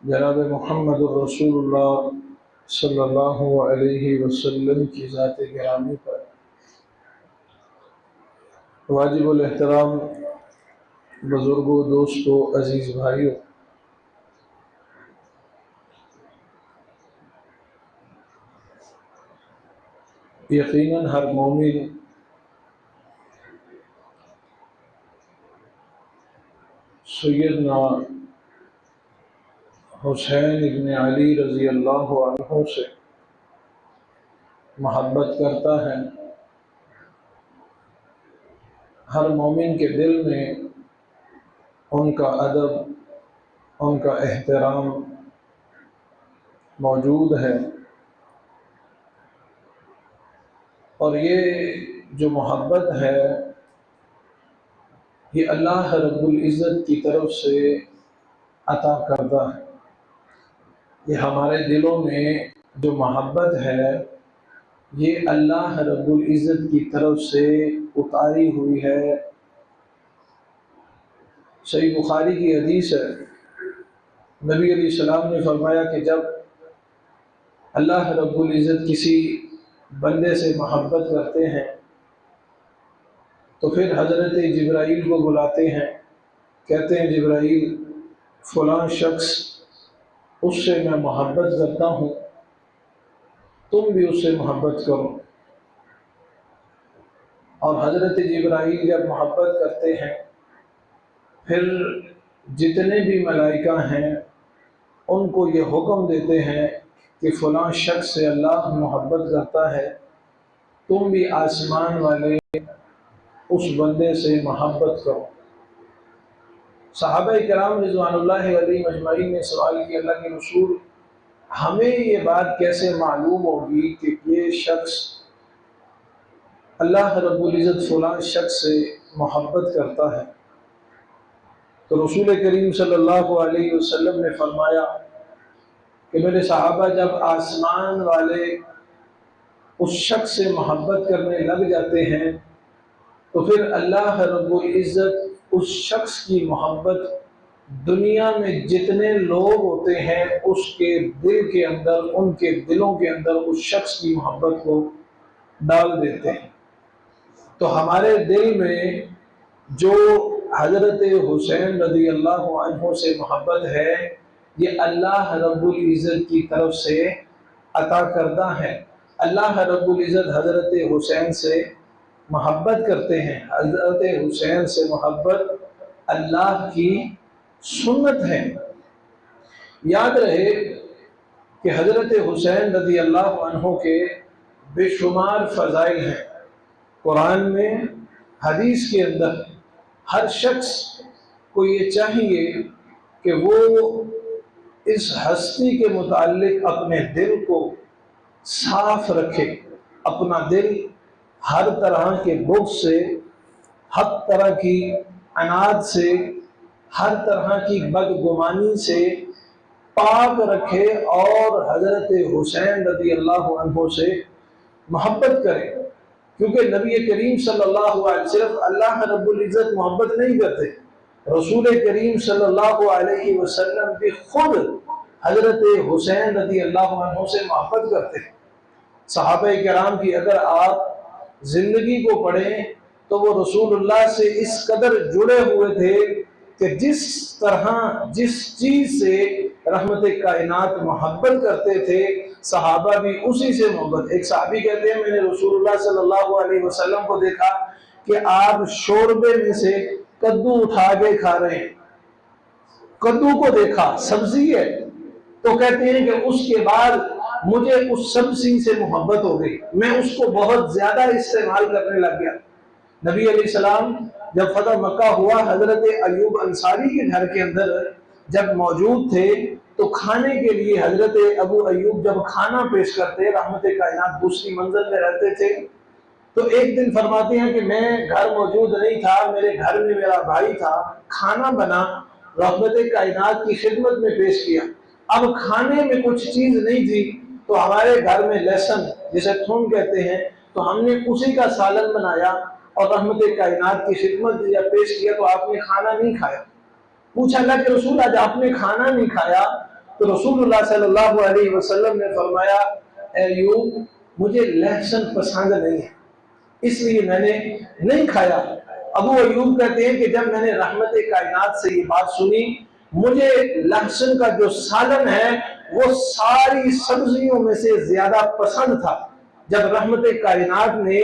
जनाब मुहम्मदुर रसूलुल्लाह सल्लल्लाहु अलैहि वसल्लम की ज़ात गिरामी पर वाजिबुल एहतराम बुज़ुर्गों, दोस्तों, अज़ीज़ भाइयों, यकीनन हर मोमिन सैयदना हुसैन इब्न अली रज़ी अल्लाह अन्हु से मोहब्बत करता है। हर मोमिन के दिल में उनका अदब, उनका एहतराम मौजूद है और ये जो मोहब्बत है ये अल्लाह रब्बुल इज़्ज़त की तरफ से अता करता है। ये हमारे दिलों में जो मोहब्बत है ये अल्लाह रब्बुल इज़्ज़त की तरफ से उतारी हुई है। सही बुखारी की हदीस है, नबी अलैहिस्सलाम ने फरमाया कि जब अल्लाह रब्बुल इज़्ज़त किसी बंदे से मोहब्बत करते हैं तो फिर हज़रत जिब्राईल को बुलाते हैं, कहते हैं जिब्राईल फ़लाँ शख्स उससे मैं मोहब्बत करता हूँ, तुम भी उससे मोहब्बत करो। और हज़रत जिब्राईल जब मोहब्बत करते हैं फिर जितने भी मलाइका हैं उनको ये हुक्म देते हैं कि फ़लाँ शख्स से अल्लाह मोहब्बत करता है, तुम भी आसमान वाले उस बंदे से मोहब्बत करो। सहाबा किराम रिज़वानुल्लाहि अलैहिम अजमईन ने सवाल किया, अल्लाह के रसूल हमें ये बात कैसे मालूम होगी कि ये शख्स अल्लाह रब्बुल इज़्ज़त फ़लाँ शख्स से मोहब्बत करता है? तो रसूल करीम सल्लल्लाहु अलैहि वसल्लम ने फरमाया कि मेरे सहाबा जब आसमान वाले उस शख्स से मोहब्बत करने लग जाते हैं तो फिर अल्लाह रब्बुल इज़्ज़त उस शख्स की मोहब्बत दुनिया में जितने लोग होते हैं उसके दिल के अंदर, उनके दिलों के अंदर उस शख्स की मोहब्बत को डाल देते हैं। तो हमारे दिल में जो हज़रत हुसैन रज़ी अल्लाह अन्हु से मोहब्बत है ये अल्लाह रब्बुल इज़्ज़त की तरफ से अता करदा है। अल्लाह रब्बुल इज़्ज़त हज़रत हुसैन से मोहब्बत करते हैं। हज़रत हुसैन से मोहब्बत अल्लाह की सुन्नत है। याद रहे कि हज़रत हुसैन रज़ी अल्लाह अन्हु के बेशुमार फ़ज़ाइल हैं कुरान में, हदीस के अंदर। हर शख्स को ये चाहिए कि वो इस हस्ती के मुताल्लिक अपने दिल को साफ रखे, अपना दिल हर तरह के बुग़्ज़ से, हर तरह की अनाद से, हर तरह की बदगुमानी से पाक रखे और हज़रत हुसैन रज़ी अल्लाह अन्हु से मोहब्बत करे। क्योंकि नबी करीम सल्लल्लाहु अलैहि वसल्लम अल्लाह रब्बुल इज़्ज़त मोहब्बत नहीं करते, रसूल करीम सल्लल्लाहु अलैहि वसल्लम भी खुद हज़रत हुसैन रज़ी अल्लाह अन्हु से मोहब्बत करते हैं। सहाबा किराम की अगर आप ज़िंदगी को पढ़ें तो वो रसूलुल्लाह से इस कदर जुड़े हुए थे कि जिस तरह जिस चीज़ से रहमत कायनात मोहब्बत करते थे सहाबा भी उसी से मोहब्बत। एक सहाबी कहते हैं मैंने रसूलुल्लाह सल्लल्लाहु अलैहि वसल्लम को देखा कि आप शोरबे में से कद्दू उठा के खा रहे हैं। कद्दू को देखा, सब्जी है, तो कहते हैं कि उसके बाद मुझे उस सब्जी से मोहब्बत हो गई, मैं उसको बहुत ज्यादा इस्तेमाल करने लग गया। नबी अलैहिस्सलाम जब फतह मक्का हुआ, हजरत अयूब अंसारी के घर के अंदर जब मौजूद थे तो खाने के लिए हजरत अबू अयूब जब खाना पेश करते, रहमत कायनात दूसरी मंजिल में रहते थे, तो एक दिन फरमाते हैं कि मैं घर मौजूद नहीं था, मेरे घर में मेरा भाई था, खाना बना, रहमत कायनात की खिदमत में पेश किया। अब खाने में कुछ चीज नहीं थी तो हमारे घर में लहसुन जिसे थूम कहते हैं, तो हमने उसी का सालन बनाया और रहमत कायनात की खिदमत या पेश किया तो आपने खाना नहीं खाया। पूछा अल्लाह के रसूल आज आपने खाना नहीं खाया तो रसूलुल्लाह सल्लल्लाहु अलैहि वसल्लम ने फरमाया, अय्यूब मुझे लहसुन पसंद नहीं है, इसलिए मैंने नहीं खाया। अबू अय्यूब कहते हैं कि जब मैंने रहमत कायनात से ये बात सुनी, मुझे लहसुन का जो सालन है वो सारी सब्जियों में से ज्यादा पसंद था। जब रहमत कायनात ने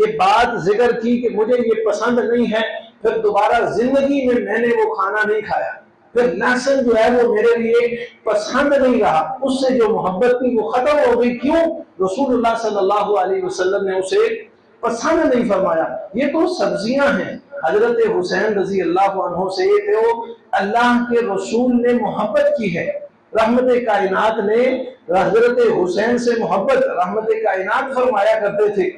ये बात जिक्र की कि मुझे ये पसंद नहीं है, फिर दोबारा जिंदगी में मैंने वो खाना नहीं खाया। फिर लहसुन जो है वो मेरे लिए पसंद नहीं रहा, उससे जो मोहब्बत थी वो खत्म हो गई। क्यों? रसूलुल्लाह सल्लल्लाहु अलैहि वसल्लम ने उसे पसंद नहीं फरमाया। ये तो सब्जियां हैं। हजरत हुसैन रजी अल्लाह अन्हु से तो अल्लाह के रसूल ने मोहब्बत की है। रहमत कायनात ने हजरत हुसैन से मोहब्बत, रहमत कायनात फरमाया करते थे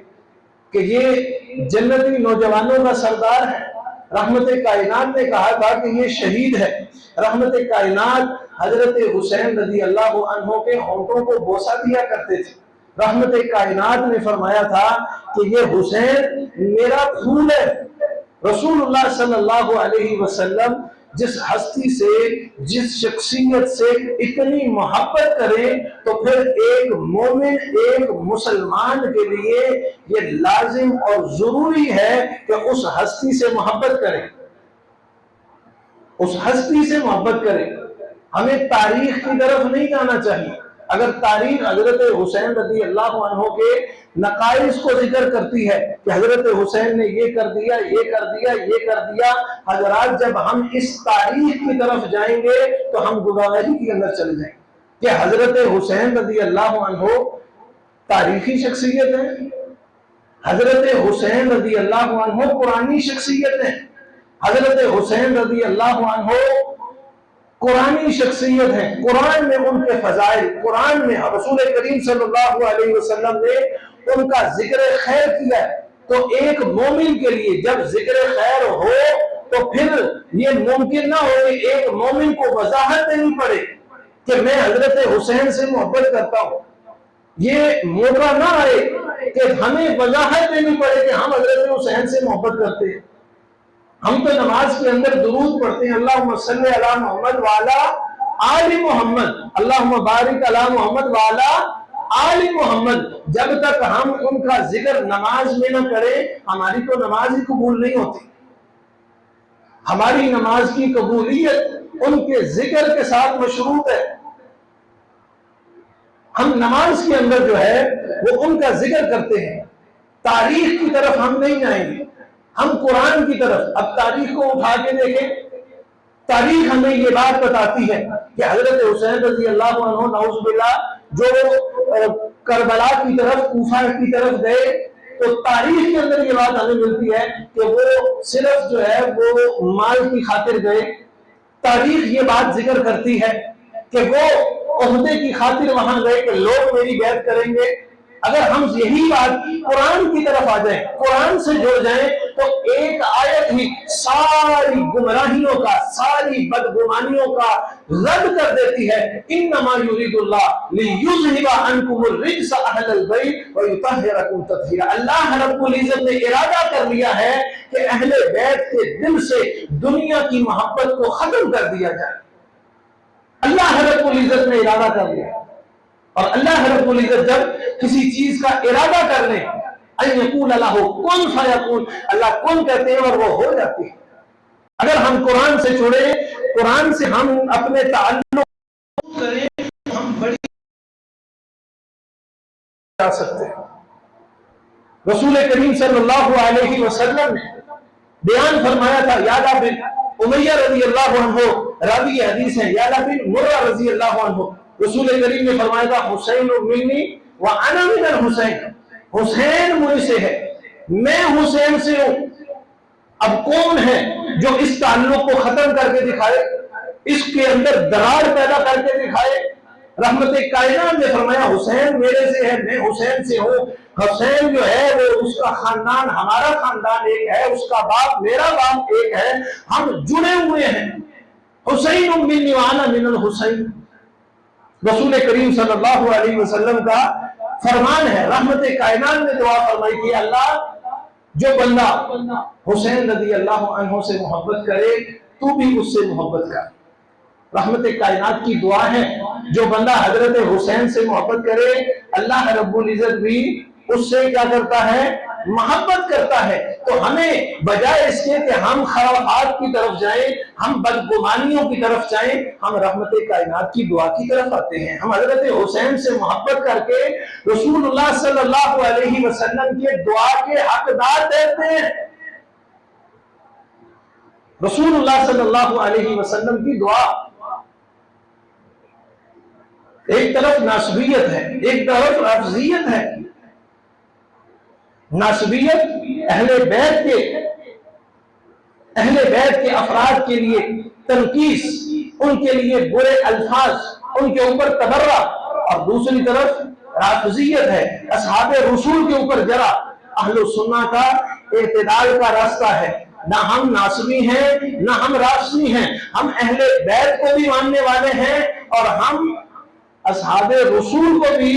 कि ये जन्नती नौजवानों का सरदार है। रहमत कायनात ने कहा था कि ये शहीद है। रहमत कायनात हजरत हुसैन रजी अल्लाह अन्हु के होंठों को बोसा दिया करते थे। रहमत कायनात ने फरमाया था कि ये हुसैन मेरा फूल है। रसूलुल्लाह सल्लल्लाहु अलैहि वसल्लम जिस हस्ती से, जिस शख्सियत से इतनी मोहब्बत करें, तो फिर एक मोमिन, एक मुसलमान के लिए ये लाजिम और जरूरी है कि उस हस्ती से मोहब्बत करें, उस हस्ती से मोहब्बत करें। हमें तारीख की तरफ नहीं जाना चाहिए। अगर तारीख हजरत हुसैन रज़ी अल्लाह अन्हु के नकाइस को जिक्र करती है कि हजरत हुसैन ने ये कर दिया, ये कर दिया, ये कर दिया, हजरात जब हम इस तारीख की तरफ जाएंगे तो हम गुनाही के अंदर चले जाएंगे कि हजरत हुसैन रज़ी अल्लाह अन्हु तारीखी शख्सियत है, हजरत हुसैन रज़ी अल्लाह अन्हु कुरानी शख्सियत है, हजरत हुसैन रज़ी अल्लाह अन्हु कुरानी शख्सियत है। कुरान में उनके फजाइल, कुरान में रसूल करीम सल्लल्लाहु अलैहि वसल्लम ने उनका जिक्र खैर किया है। तो एक मोमिन के लिए जब जिक्र खैर हो तो फिर ये मुमकिन ना हो कि एक मोमिन को वजाहत देनी पड़े कि मैं हजरत हुसैन से मोहब्बत करता हूं। ये मौका ना आए कि हमें वजाहत देनी पड़े कि हम हजरत हुसैन से मोहब्बत करते हैं। हम तो नमाज के अंदर दुरूद पढ़ते हैं, अल्लाहुम्मा सल्ली अला मोहम्मद वाला आलि मोहम्मद, अल्लाहुम्मा बारिक अला मोहम्मद वाला आलि मोहम्मद। जब तक हम उनका जिक्र नमाज में न करें, हमारी तो नमाज ही कबूल नहीं होती। हमारी नमाज की कबूलियत उनके जिक्र के साथ मशरूत है। हम नमाज के अंदर जो है वो उनका जिक्र करते हैं, तारीख की तरफ हम नहीं जाएंगे, हम कुरान की तरफ। अब तारीख को उठा के देखें, तारीख हमें ये बात बताती है कि हजरत हुसैन रज़ी अल्लाह अन्हु नाउज़ुबिल्लाह जो करबला की तरफ, कूफा की तरफ गए, तो तारीख के अंदर ये बात हमें मिलती है कि वो सिर्फ जो है वो माल की खातिर गए। तारीख ये बात जिक्र करती है कि वो ओहदे की खातिर वहां गए कि लोग मेरी बैत करेंगे। अगर हम यही बात कुरान की तरफ आ जाएं, कुरान से जुड़ जाएं, तो एक आयत ही सारी गुमराहियों का, सारी बदगुमानियों का रद्द कर देती है। इन्नमा युरिदुल्लाह लियुज़हिबा अन्कुमुर रिज्स अहलल बैत व युतहिरकुम तत्हीरा। अल्लाह रब्बुल इज्जत ने इरादा कर लिया है कि अहले बैत के दिल से दुनिया की मोहब्बत को खत्म कर दिया जाए। अल्लाह रब्बुल इज्जत ने इरादा कर लिया। और अल्लाह रब्बुल इज्जत जब किसी चीज का इरादा कर ले, अयकुल अल्लाह कुन फयकुन, अल्लाह कुन कहते हैं और वो हो जाती है। अगर हम कुरान से जुड़े, कुरान से हम अपने ताल्लुक करें, तो हम बड़ी जा सकते हैं। रसूल करीम सल्लल्लाहु अलैहि वसल्लम ने बयान फरमाया था, याला बिन उमैया रज़ी अल्लाह अन्हु, रावी हदीस है, याला बिन मुर्रा रज़ी अल्लाह अन्हु, रसूल करीम ने फरमाया था, हुसैन मिन्नी व अना मिनल हुसैन, हुसैन मुझसे है, मैं हुसैन से हूं। अब कौन है जो इस ताल्लुक को खत्म करके दिखाए, इसके अंदर दरार पैदा करके दिखाए? रहमत कायनात ने फरमाया, हुसैन मेरे से है, मैं हुसैन से हूं। हुसैन जो है वो, उसका खानदान हमारा खानदान एक है, उसका बाप मेरा बाप एक है, हम जुड़े हुए हैं। हुसैन मिन्नी व अना मिनल हुसैन, रसूल करीम सल्लल्लाहु अलैहि वसल्लम का फरमान है। रहमत कायनात ने दुआ फरमाई थी, अल्लाह जो बंदा हुसैन रज़ी अल्लाह अन्हु से मोहब्बत करे, तू भी उससे मोहब्बत कर। रहमत कायनात की दुआ है जो बंदा हजरत हुसैन से मोहब्बत करे, अल्लाह रब्बुल इज्जत भी उससे क्या करता है, मोहब्बत करता है। तो हमें बजाय इसके कि हम खराबात की तरफ जाएं, हम बदगुमानियों की तरफ जाएं, हम रहमत कायनात की दुआ की तरफ आते हैं। हम हजरत हुसैन से मोहब्बत करके रसूलुल्लाह सल्लल्लाहु अलैहि वसल्लम के दुआ के हकदार रहते हैं। रसूलुल्लाह सल्लल्लाहु अलैहि वसल्लम की दुआ, एक तरफ नासबियत है, एक तरफ अफजियत है। नासबियत अहले बैत के अफराद के लिए तनकीस, उनके लिए बुरे अल्फाज, उनके ऊपर तबर्रा, और दूसरी तरफ राफजियत है, असहाबे रसूल के ऊपर जरा। अहले सुन्ना का इत्तेदाल का रास्ता है, ना हम नासबी हैं ना हम राफजी हैं, हम अहले बैत को भी मानने वाले हैं और हम असहाबे रसूल को भी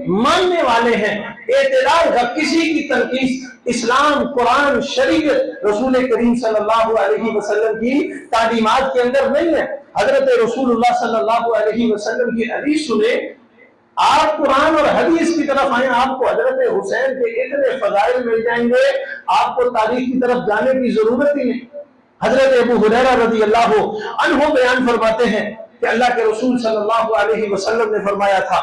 मानने वाले हैं। एतदाल का किसी की तनकीस इस्लाम, कुरान, शरीयत, रसूल करीम सल्लल्लाहु अलैहि वसल्लम की तालीमात के अंदर नहीं है। हजरत रसूलुल्लाह सल्लल्लाहु अलैहि वसल्लम की हदीस सुने, आप कुरान और हदीस की तरफ आए, आपको हजरत हुसैन के इतने फजाइल मिल जाएंगे, आपको तारीख की तरफ जाने की जरूरत ही नहीं। हजरत अबू हुरैरा रज़ी अल्लाहु अन्हु बयान फरमाते हैं कि अल्लाह के रसूल सल्लल्लाहु अलैहि वसल्लम ने फरमाया था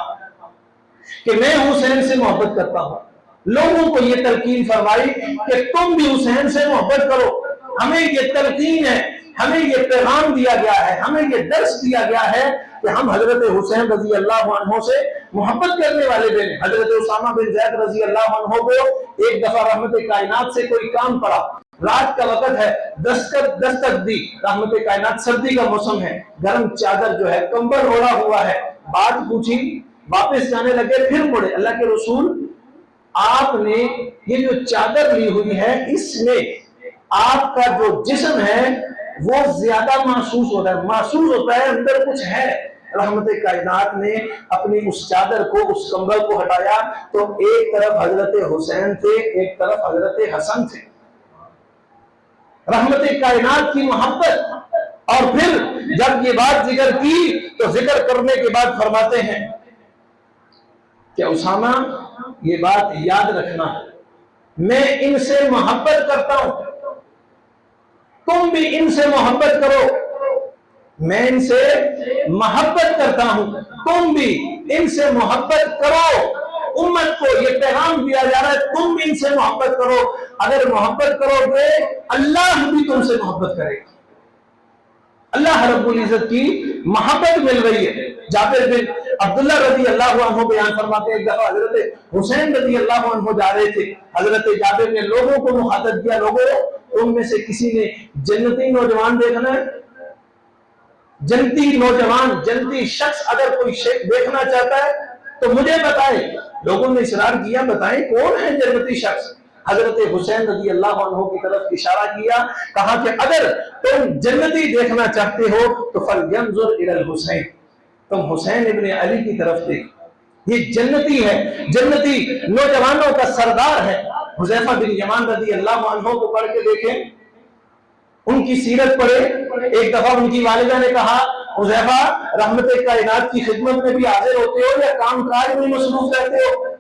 कि मैं हुसैन से मोहब्बत करता हूं। लोगों को यह तलकीन फरमाई कि तुम भी हुसैन से मोहब्बत करो। हमें यह तलकीन है, हमें यह पैगाम दिया गया है, हमें यह दर्स दिया गया है कि हम हजरत हुसैन रजी अल्लाह अन्हु से मोहब्बत करने वाले बने। हजरत उसामा बिन ज़ैद रजी अल्लाह अन्हु को एक दफा रहमत कायनात से कोई काम पड़ा, रात का वक्त है, दस्तक दी, रहमत कायनात, सर्दी का मौसम है, गर्म चादर जो है, कंबल ओढ़ा हुआ है, बात पूछी, वापस जाने लगे, फिर मुड़े, अल्लाह के रसूल आपने ये जो चादर ली हुई है इसमें आपका जो जिस्म है वो ज्यादा महसूस होता है, अंदर कुछ है। रहमत कायनात ने अपनी उस चादर को, उस कंबल को हटाया तो एक तरफ हजरत हुसैन थे, एक तरफ हजरत हसन थे। रहमत कायनात की मोहब्बत। और फिर जब ये बात जिक्र की तो जिक्र करने के बाद फरमाते हैं कि उसामा ये बात याद रखना, मैं इनसे मोहब्बत करता हूं, तुम भी इनसे मोहब्बत करो। मैं इनसे मोहब्बत करता हूं, तुम भी इनसे मोहब्बत करो। उम्मत को यह पैगाम दिया जा रहा है, तुम भी इनसे मोहब्बत करो। अगर मोहब्बत करोगे अल्लाह भी तुमसे मोहब्बत करेगा। अल्लाह रब्बुल इज्जत की मोहब्बत मिल रही है। जाबिर बिन अब्दुल्लाह रज़ी अल्लाह अन्हु बयान फरमाते हैं, एक दफा हजरत हुसैन रज़ी अल्लाह अन्हु जा रहे थे। हजरत जाबिर ने लोगों को मुखातब किया, लोगों उनमें से किसी ने जन्नती नौजवान देखना है? जन्नती नौजवान, जन्नती शख्स अगर कोई देखना चाहता है तो मुझे बताए। लोगों ने इसरार किया, बताएं कौन है जन्नती शख्स? हजरत हुसैन रज़ी अल्लाह अन्हु की तरफ इशारा किया, कहा कि अगर तुम जन्नती देखना चाहते हो तो फलयंजुर इलल हुसैन, तुम हुसैन इब्ने अली की तरफ देखो, ये जन्नती है, जन्नती नौजवानों का सरदार है। हुज़ैफा बिन यमान रज़ी अल्लाह अन्हु को पढ़ के देखें, उनकी सीरत पढ़े। एक दफा उनकी वालिदा ने कहा, हुज़ैफा रहमत कायनात की खिदमत में भी हाजिर होते हो या काम काज में मसरूफ रहते हो?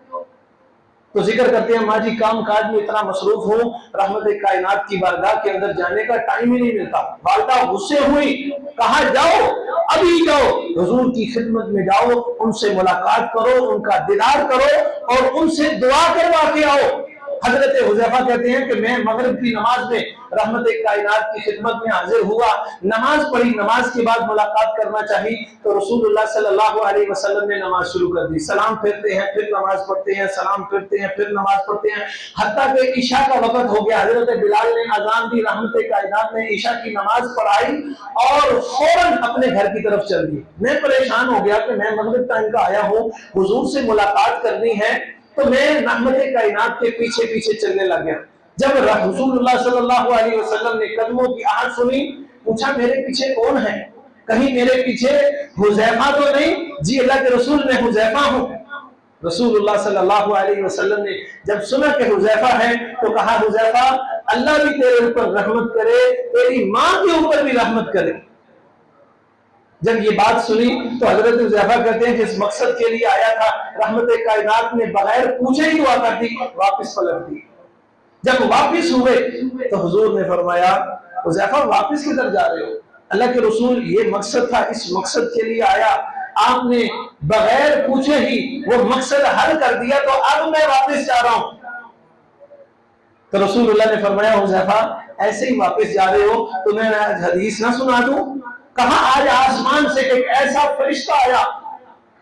तो जिक्र करते हैं, माँ जी काम काज में इतना मसरूफ हूँ, रहमत कायनात की बारगाह के अंदर जाने का टाइम ही नहीं मिलता। वालिदा गुस्से हुई, कहा जाओ, अभी जाओ, हुजूर की खिदमत में जाओ, उनसे मुलाकात करो, उनका दीदार करो और उनसे दुआ करवा के आओ। हजरत हुज़ैफा कहते हैं कि मैं मगरिब की नमाज में रहमत कायनात की खिदमत में हाजिर हुआ, नमाज पढ़ी, नमाज के बाद मुलाकात करना चाहिए तो रसूलुल्लाह सल्लल्लाहु अलैहि वसल्लम ने नमाज शुरू कर दी। सलाम फिरते हैं, फिर नमाज पढ़ते हैं, सलाम फिरते हैं, फिर नमाज पढ़ते हैं, हत्ता कि ईशा का वक्त हो गया। हजरत बिलाल ने अजान दी, रहमत कायनात ने ईशा की नमाज पढ़ाई और फौरन अपने घर की तरफ चल दी। मैं परेशान हो गया कि मैं मगरिब टाइम का आया हूँ, हुजूर से मुलाकात करनी है, तो मैं रहमत कायनात के पीछे पीछे चलने लग गया। जब रसूलुल्लाह सल्लल्लाहु अलैहि वसल्लम ने कदमों की आहट सुनी, पूछा मेरे पीछे कौन है? कहीं मेरे पीछे हुज़ैफा तो नहीं? जी अल्लाह के रसूल, मैं हुज़ैफा हूं। रसूलुल्लाह सल्लल्लाहु अलैहि वसल्लम ने जब सुना कि हुज़ैफा है तो कहा, हुज़ैफा अल्लाह भी तेरे ऊपर रहमत करे, तेरी मां के ऊपर भी रहमत करे। जब ये बात सुनी तो हजरत हुज़ैफा कहते हैं जिस मकसद के लिए आया था रहमत कायनात ने बगैर पूछे ही दुआ कर दी, वापस पलट दी। जब वापस हुए तो हुजूर ने फरमाया हुज़ैफा वापस किधर जा रहे हो? अल्लाह के रसूल ये मकसद था, इस मकसद के लिए आया, आपने बगैर पूछे ही वो मकसद हल कर दिया, तो अब मैं वापस जा रहा हूं। तो रसूलुल्लाह ने फरमाया हुज़ैफा ऐसे ही वापस जा रहे हो तो मैं आज हदीस ना सुना दूं? कहा आज आसमान से एक ऐसा फरिश्ता आया,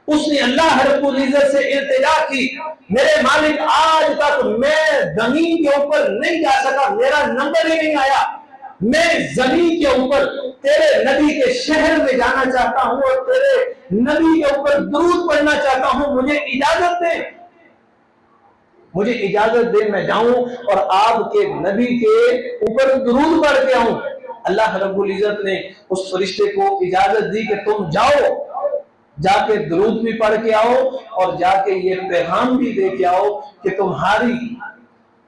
उसने अल्लाह रब्बुल इज्जत से इल्तिजा की, मेरे मालिक आज तक मैं जमीन के ऊपर नहीं जा सका, मेरा नंबर ही नहीं आया, मैं जमीन के ऊपर तेरे नबी के शहर में जाना चाहता हूं और तेरे नबी के ऊपर दुरूद पढ़ना चाहता हूं, मुझे इजाजत दे, मुझे इजाजत दे, मैं जाऊं और आपके नबी के ऊपर दुरूद पढ़ के आऊं। अल्लाह रब्बुल इज्जत ने उस फरिश्ते को इजाजत दी कि तुम जाओ, जाके दुरूद भी पढ़ के आओ और जाके ये पैगाम भी दे के आओ कि तुम्हारी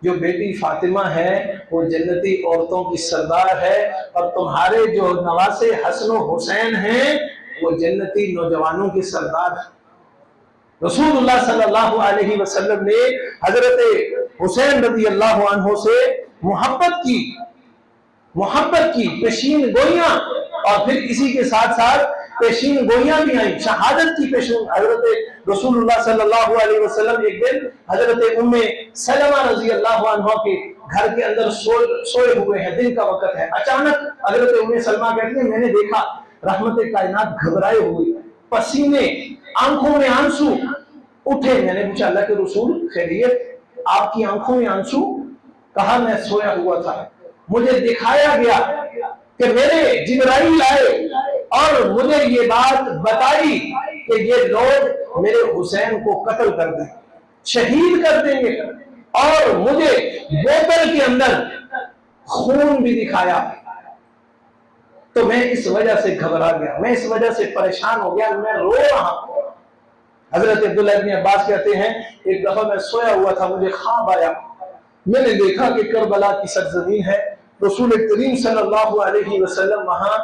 जो बेटी फातिमा है वो जन्नती औरतों की सरदार है और तुम्हारे जो नवासे हसन हुसैन हैं वो जन्नती नौजवानों की सरदार है। रसूलुल्लाह सल्लल्लाहु अलैहि वसल्लम ने हजरत हुसैन रज़ी अल्लाह अन्हु से मोहब्बत की पेशीन गोइयां, और फिर इसी के साथ साथ पेशीन गोइयां भी आई, शहादत की पेशीन। हजरत रसूलुल्लाह सल्लल्लाहु अलैहि वसल्लम एक दिन हजरत उम्मे सलमा रज़ी अल्लाह अन्हा के घर के अंदर सोए हुए हैं, दिन का वक्त है। अचानक हजरत उम्मे सलमा कहती है मैंने देखा रहमत कायनात घबराए हुए, पसीने, आंखों में आंसू उठे। मैंने पूछा अल्लाह के रसूल खैरियत, आपकी आंखों में आंसू? कहा मैं सोया हुआ था, मुझे दिखाया गया कि मेरे जिब्राइल आए और मुझे ये बात बताई कि ये लोग मेरे हुसैन को कत्ल कर दें, शहीद कर देंगे, और मुझे बोतल के अंदर खून भी दिखाया। तो मैं इस वजह से घबरा गया, मैं इस वजह से परेशान हो गया, मैं रो रहा हूं। हजरत अब्दुल्लाह इब्न अब्बास कहते हैं एक दफा मैं सोया हुआ था, मुझे ख्वाब आया, मैंने देखा कि करबला की सरजमीन है, रसूल करीम सल्लल्लाहु अलैहि वसल्लम वहां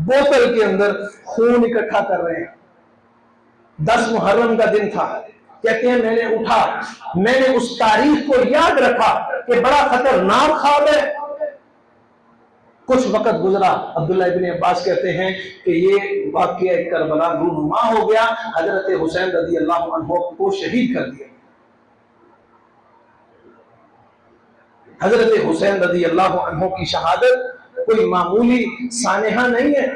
बोतल के अंदर खून इकट्ठा कर रहे हैं। 10 मुहर्रम का दिन था। कहते हैं मैंने उठा, मैंने उस तारीख को याद रखा कि बड़ा खतरनाक ख्वाब है। कुछ वक्त गुजरा, अब्दुल्ला इब्न अब्बास कहते हैं कि ये वाक़या करबला रूनुमा हो गया, हजरत हुसैन रज़ी अल्लाह अन्हु को शहीद कर दिया। हजरत हुसैन रज़ी अल्लाह अन्हु की शहादत कोई मामूली सानेहा नहीं है।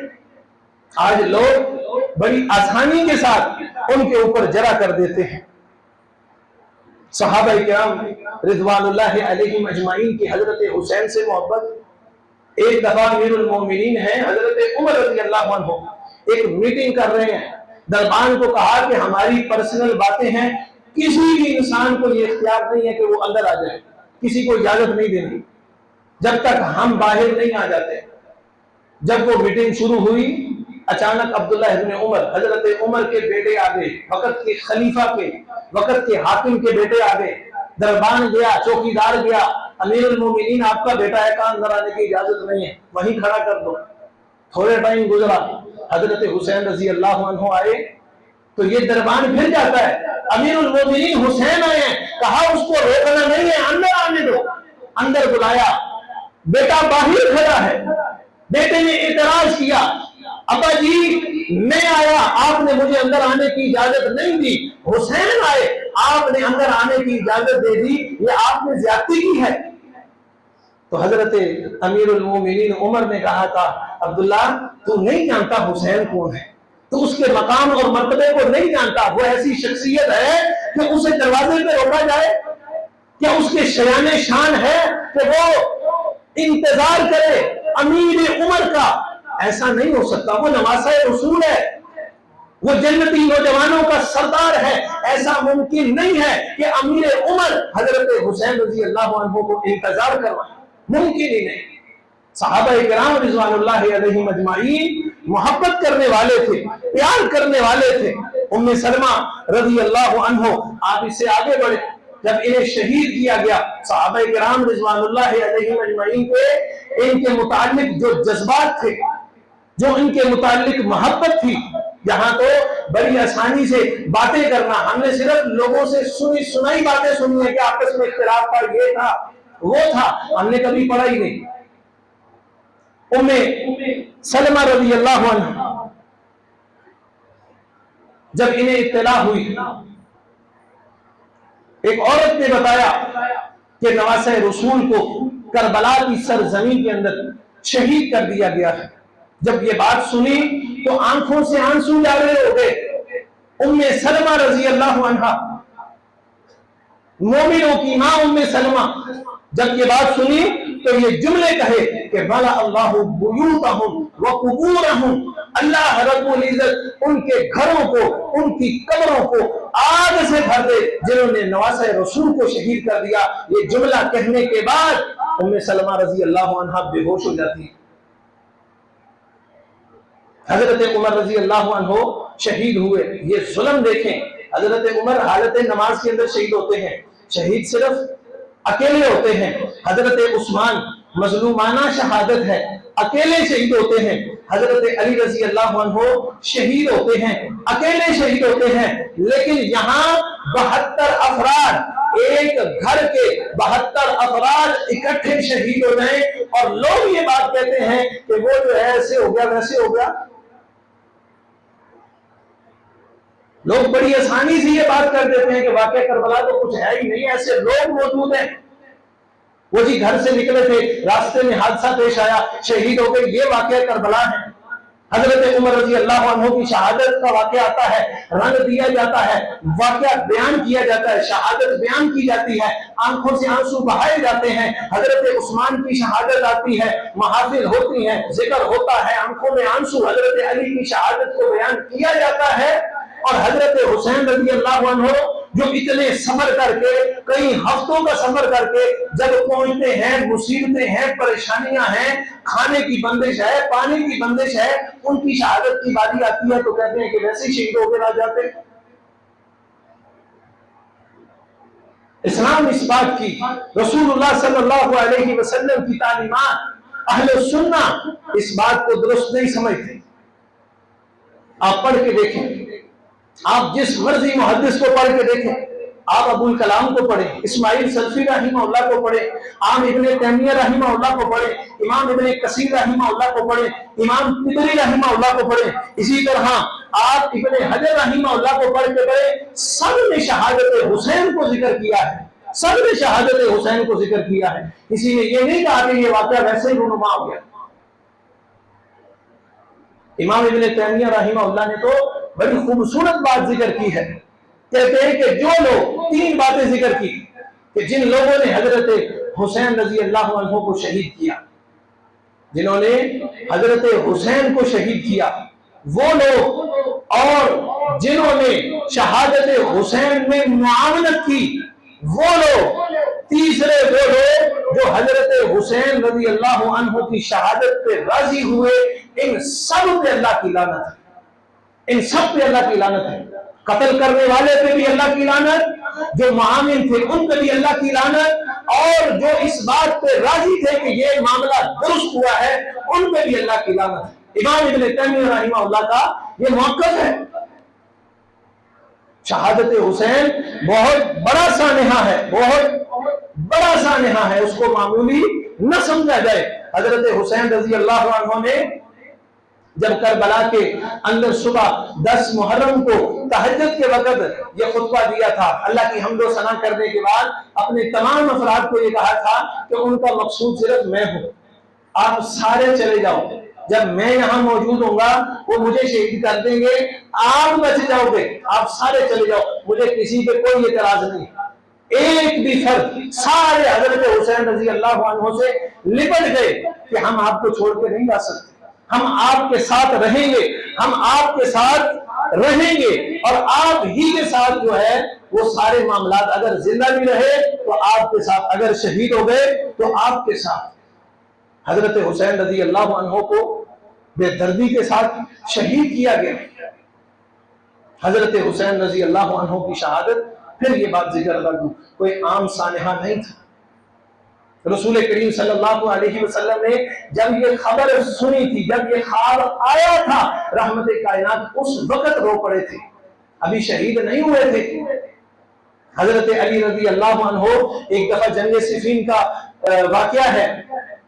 आज लोग बड़ी आसानी के साथ उनके ऊपर जरा कर देते हैं। सहाबा किराम रिज़वानुल्लाहि अलैहिम अजमाइन की हजरत हुसैन से मोहब्बत। एक दफा अमीरुल मोमिनीन है हजरत उमर रज़ी अल्लाह अन्हु एक मीटिंग कर रहे हैं, दरबान को कहा कि हमारी पर्सनल बातें हैं, किसी भी इंसान को ये इख्तियार नहीं है कि वो अंदर आ जाए, किसी को इजाजत नहीं देनी जब तक हम बाहर नहीं आ जाते। जब वो मीटिंग शुरू हुई, अचानक अब्दुल्ला इब्न उमर, हजरत उमर के बेटे आ गए, वक्त के खलीफा के, वक्त के हाकिम के बेटे आ गए। दरबान गया, चौकीदार गया, अमीरुल मोमिनीन आपका बेटा है, कहा अंदर आने की इजाजत नहीं है, वहीं खड़ा कर दो। थोड़े टाइम गुजरा, हजरत हुसैन रजी अल्लाह अन्हु आए, तो ये दरबान फिर जाता है, अमीरुल मोमिनीन हुसैन आए हैं, कहा उसको रोकना नहीं है, अंदर आने दो। अंदर बुलाया, बेटा बाहर खड़ा है। बेटे ने इतराज किया, अब्बा जी मैं आया, आपने मुझे अंदर आने की इजाजत नहीं दी, हुसैन आए, आपने अंदर आने की इजाजत दे दी, ये आपने ज्यादती की है। तो हजरत अमीरुल मोमिनीन उमर ने कहा था, अब्दुल्ला तू नहीं जानता हुसैन कौन है, तो उसके मकाम और मर्तबे को नहीं जानता। वो ऐसी शख्सियत है कि उसे दरवाजे पे रोका जाए? क्या उसके शयाने शान है कि वो इंतजार करे अमीर उमर का? ऐसा नहीं हो सकता। वो नवासा रसूल है, वो जन्नती नौजवानों का सरदार है। ऐसा मुमकिन नहीं है कि अमीर उमर हजरत हुसैन रजी अल्लाह अन्हु को इंतजार करवाए, मुमकिन ही नहीं। सहाबा किराम रिज़वानुल्लाहि अलैहिम अजमाइन मोहब्बत करने वाले थे, प्यार करने वाले थे। उम्मे सलमा रजी अल्लाह अन्हु आप इससे आगे बढ़े, जब इन्हें शहीद किया गया, सहाबा किराम रिज़वानुल्लाहि अलैहिम अजमाइन के इनके मुताल्लिक जो जज्बात थे, जो इनके मुतालिक मोहब्बत थी। यहाँ तो बड़ी आसानी से बातें करना, हमने सिर्फ लोगों से सुनी सुनाई बातें सुनी है कि आपस में इख्तिलाफ था, ये था वो था, हमने कभी पढ़ा ही नहीं। उम्मे सलमा रज़ी अल्लाह अन्हा जब इन्हें इत्तला हुई, एक औरत ने बताया कि नवासे रसूल को करबला की सरजमीन के अंदर शहीद कर दिया गया है। जब ये बात सुनी तो आंखों से आंसू जारे हो गए। उम्मे सलमा रज़ी अल्लाह अन्हा, मोमिनों की मां उम्मे सलमा, जब ये बात सुनी तो ये जुमले कहे कि भला अल्लाहु बुयूतहुम व कुबूरहुम, अल्लाह रब्बुल इज्जत उनके घरों को, उनकी कब्रों को आग से भर दे जिन्होंने नवासे रसूल को शहीद कर दिया। ये जुमला कहने के बाद उम्मे सलमा रज़ी अल्लाह अन्हा बेहोश हो जाती। हजरत उमर रज़ी अल्लाह अन्हु शहीद हुए। ये जुल्म देखें, हजरत उमर हालत नमाज के अंदर शहीद होते हैं, शहीद सिर्फ अकेले होते हैं। हजरत उस्मान मजलूमाना शहादत है, अकेले शहीद होते हैं। हजरत अली रज़ी अल्लाह अन्हु शहीद होते हैं, अकेले शहीद होते हैं। लेकिन यहाँ 72 अफराद, एक घर के 72 अफराद इकट्ठे शहीद हो गए और लोग ये बात कहते हैं कि वो जो है ऐसे हो गया वैसे हो गया। लोग बड़ी आसानी से ये बात कर देते हैं कि वाकई करबला तो कुछ है ही नहीं, ऐसे लोग मौजूद हैं। वो जी घर से निकले थे, रास्ते में हादसा पेश आया, शहीद हो गए, ये वाकया करबला है। हजरत उमर रज़ी अल्लाह अन्हु की शहादत का वाकया आता है, रंग दिया जाता है, वाकया बयान किया जाता है, शहादत बयान की जाती है, आंखों से आंसू बहाए जाते हैं। हजरत उस्मान की शहादत आती है, महाफिल होती है, जिक्र होता है, आंखों में आंसू, हजरत अली की शहादत को बयान किया जाता है। और हजरत हुसैन रज़ी अल्लाह अन्हु जो इतने सफर करके, कई हफ्तों का सफर करके जब पहुंचते हैं, मुसीबतें हैं, परेशानियां हैं, खाने की बंदिश है, पानी की बंदिश है, उनकी शहादत की बारी आती है तो कहते हैं कि वैसे ही शहीद होकर आ जाते। इस्लाम इस बात की, रसूलुल्लाह सल्लल्लाहु अलैहि वसल्लम की तालीमात, अहले सुन्ना इस बात को दुरुस्त नहीं समझते। आप पढ़ के देखें, आप जिस मर्जी मुहद्दिस को पढ़ के देखें, आप अबुल कलाम को पढ़ें, इस्माइल सल्फी रहमहुल्लाह को पढ़ें, आम इब्ने तैमिया रहमहुल्लाह को पढ़ें, इमाम इब्ने कसीर रहमहुल्लाह को पढ़ें, इमाम तिबरी रहमहुल्लाह को पढ़ें, इसी तरह आप इब्ने हजर रहमहुल्लाह को पढ़ के पढ़ें। सब ने शहादत हुसैन को जिक्र किया है, सब ने शहादत हुसैन को जिक्र किया है। किसी ने ये नहीं कहा कि ये वाकया वैसे ही रूनुमा हो गया। इमाम इब्ने तैमिया रहमहुल्लाह ने तो बड़ी खूबसूरत बात जिक्र की है, कहते हैं कि जो लोग 3 बातें जिक्र की कि जिन लोगों ने हजरत हुसैन रज़ी अल्लाह अन्हु को शहीद किया, जिन्होंने हजरत हुसैन को शहीद किया, वो लोग और जिन्होंने शहादत हुसैन में मुआवनत की, वो लोग, तीसरे वो लोग जो हजरत हुसैन रज़ी अल्लाह अन्हु की शहादत पे राजी हुए, इन सब पे अल्लाह की लानत है, इन सब पे अल्लाह की लानत है। कत्ल करने वाले पे भी अल्लाह की लानत, जो मुआमिन थे उन पे भी अल्लाह की लानत, और जो इस बात पे राजी थे कि ये मामला दुरुस्त हुआ है, उन पे भी अल्लाह की लानत है। इमाम इब्ने तैमिया रहमहुल्लाह का ये मौक़िफ़ है। शहादत हुसैन बहुत बड़ा सानेहा है, बहुत बड़ा सानेहा है, उसको मामूली न समझा जाए। हजरत हुसैन रज़ी अल्लाह अन्हु ने जब करबला के अंदर सुबह 10 मुहर्रम को तहज्जुद के वक़्त ये खुतबा दिया था, अल्लाह की हम्द व सना करने के बाद अपने तमाम अफराद को ये कहा था कि उनका मकसूद सिर्फ मैं हूं, आप सारे चले जाओ, जब मैं यहाँ मौजूद होऊंगा वो मुझे शहीद कर देंगे, आप बच जाओगे, आप सारे चले जाओ, मुझे किसी पे कोई एतराज नहीं। एक भी फर्द, सारे हजरत हुसैन रज़ी अल्लाह अन्हु से लिपट गए कि हम आपको छोड़ के नहीं जा सकते, हम आपके साथ रहेंगे, हम आपके साथ रहेंगे, और आप ही के साथ जो है वो सारे मामलात, अगर जिंदा भी रहे तो आपके साथ, अगर शहीद हो गए तो आपके साथ। हजरत हुसैन रज़ी अल्लाह अन्हु को बेदर्दी के साथ शहीद किया गया। हजरत हुसैन रज़ी अल्लाह अन्हु की शहादत, फिर ये बात जिक्र कर दूं, कोई आम सानेहा नहीं था। रसूल करीम सल्लल्लाहु अलैहि वसल्लम ने जब ये खबर सुनी थी, जब ये ख्याल आया था, रहमत कायनात उस वक्त रो पड़े थे, अभी शहीद नहीं हुए थे। हजरत अली रज़ी अल्लाह अन्हु एक दफा जंग सिफीन का वाकया है,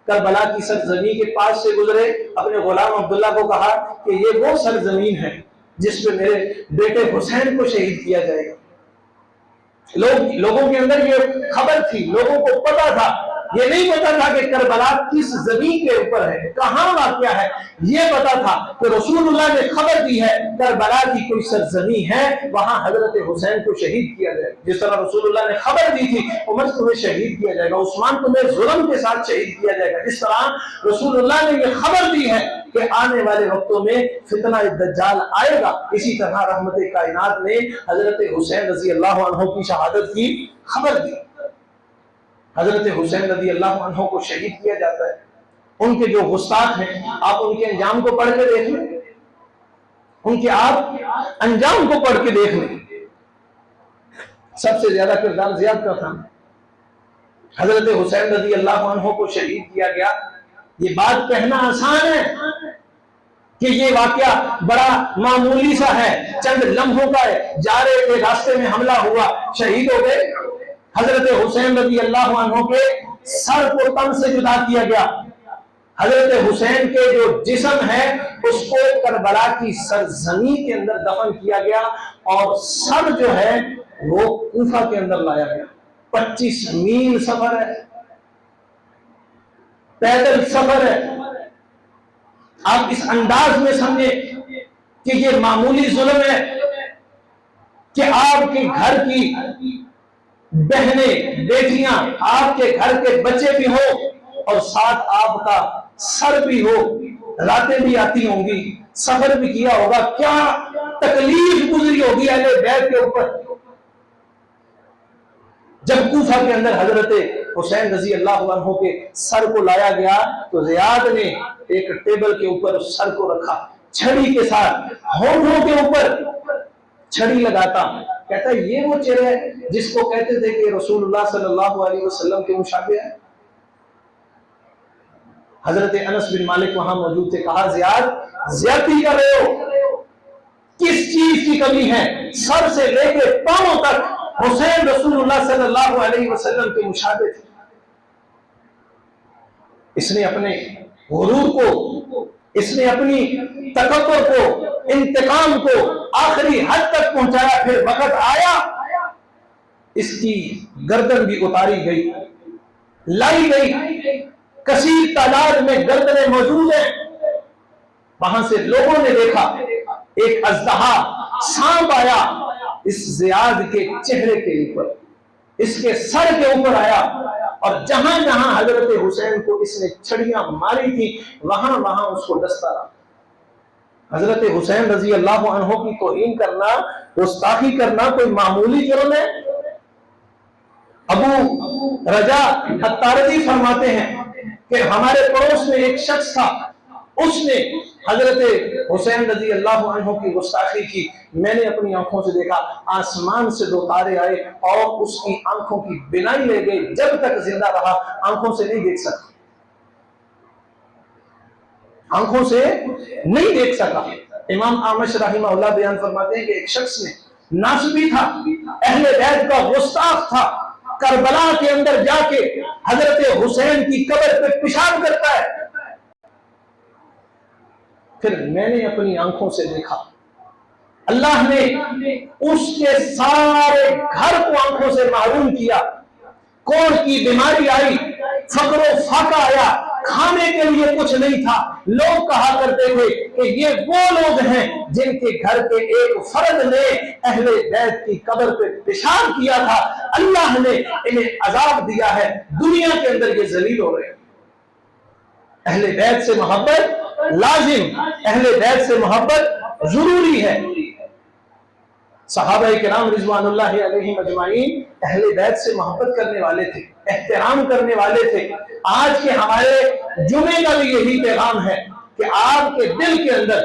करबला की सरजमीन के पास से गुजरे, अपने गुलाम अब्दुल्ला को कहा कि ये वो सरजमीन है जिस पे मेरे बेटे हुसैन को शहीद किया जाएगा। लोगों के अंदर ये खबर थी, लोगों को पता था, ये नहीं पता था कि करबला किस जमीन के ऊपर है, कहां वाक़या है। ये पता था कि रसूलुल्लाह ने खबर दी है करबला की कोई सरजमी है, वहां हजरत हुसैन को शहीद किया जाएगा। जिस तरह रसूलुल्लाह ने खबर दी थी उमर तुम्हें शहीद किया जाएगा, उस्मान तुम्हें जुल्म के साथ शहीद किया जाएगा, जिस तरह रसूलुल्लाह ने ये खबर दी है कि आने वाले वक्तों में फितना दज्जाल आएगा, इसी तरह रहमत कायनात ने हजरत हुसैन रजी अल्लाह अन्हु की शहादत की खबर दी। हजरत हुसैन रजी अल्लाह अन्हु को शहीद किया जाता है। उनके जो गुस्ताख हैं, आप उनके अंजाम को पढ़ के देख लें, उनके आप अंजाम को पढ़ के देख लें। सबसे ज्यादा किरदार ज़ियाद का था। हजरत हुसैन रजी अल्लाह अन्हु को शहीद किया गया। ये बात कहना आसान है कि ये वाकया बड़ा मामूली सा है, चंद लम्हों का है, जा रहे थे रास्ते में हमला हुआ, शहीद हो गए। हजरत हुसैन रजी अल्लाह अन्हु के सर को तन से जुदा किया गया। हजरत हुसैन के जो जिस्म है उसको करबला की सरजमी के अंदर दफन किया गया और सर जो है वो कूफा के अंदर लाया गया। 25 मील सफर है, पैदल सफर है। आप इस अंदाज में समझे कि ये मामूली जुल्म है कि आपके घर की बहनें, बेटियां, आपके घर के बच्चे भी हो और साथ आपका सर भी हो, रातें भी आती होंगी, सफर भी किया होगा, क्या तकलीफ गुजरी होगी अहले बैत के ऊपर। जब कूफा के अंदर हजरत हुसैन रजी अल्लाह अन्हु के सर को लाया गया तो ज़ियाद ने एक टेबल के ऊपर सर को रखा, छड़ी के साथ होठों के ऊपर छड़ी लगाता, कहता ये वो चेहरा है जिसको कहते थे कि रसूलुल्लाह सल्लल्लाहु अलैहि वसल्लम के मुशाबे है। हजरत अनस बिन मालिक वहां मौजूद थे, कहा ज़ियाद ज्यादती कर रहे हो, किस चीज की कमी है? सर से लेकर पांवों तक हुसैन रसूलुल्लाह सल्लल्लाहु अलैहि वसल्लम के मुशाबे थे। इसने अपने गुरूर को, इसने अपनी तकब्बुर को, इंतकाम को आखिरी हद तक पहुंचाया। फिर वक्त आया इसकी गर्दन भी उतारी गई, लाई गई, कसीर तादाद में गर्दनें मौजूद हैं। वहां से लोगों ने देखा एक अजदहा सांप आया इस ज़ियाद के चेहरे के ऊपर, इसके सर के ऊपर आया और जहां जहां हजरत हुसैन को इसने छड़ियां मारी थी वहां वहां उसको डसता रहा। हजरत हुसैन रजी अल्लाह अन्हु की तौहीन करना, गुस्ताखी करना कोई मामूली जुर्म है? अबू रजा अत्तारजी फरमाते हैं कि हमारे पड़ोस में एक शख्स था, उसने हजरत हुसैन रजी अल्लाह अन्हु की गुस्ताखी की। मैंने अपनी आंखों से देखा, आसमान से 2 तारे आए और उसकी आंखों की बिनाई ले गई। जब तक जिंदा रहा आंखों से नहीं देख सका, आंखों से नहीं देख सका। इमाम आमश रहिमहुल्लाह बयान फरमाते हैं कि एक शख्स ने, नासबी था, अहले बैत का गुस्ताख था, करबला के अंदर जाके हजरत हुसैन की कब्र पे पेशाब करता है। फिर मैंने अपनी आंखों से देखा, अल्लाह ने उसके सारे घर को आंखों से महरूम किया। कोढ़ की बीमारी आई, फकरो फाका आया, खाने के लिए कुछ नहीं था। लोग कहा करते थे कि ये वो लोग हैं जिनके घर के एक फर्द ने अहले बैत की कब्र पे पेशाब किया था, अल्लाह ने इन्हें अजाब दिया है, दुनिया के अंदर ये जलील हो रहे हैं। अहले बैत से मोहब्बत लाजिम, अहले बैत से मोहब्बत जरूरी है। सहाबा किराम रिज़वानुल्लाहि अलैहिम अजमाइन अहले बैत से मोहब्बत करने वाले थे, एहतराम करने वाले थे। आज के हमारे जुमे का भी यही पैगाम है कि आपके दिल के अंदर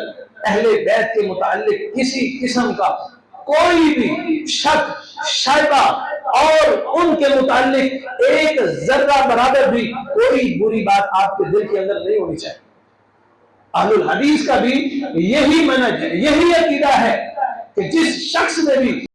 अहले बैत के मुताल्लिक किसी किस्म का कोई भी शक, शैबा, और उनके मुतालिक एक जर्रा बराबर भी कोई बुरी बात आपके दिल के अंदर नहीं होनी चाहिए। अहलुल हदीस का भी यही मनहज है, यही अकीदा है कि जिस शख्स ने भी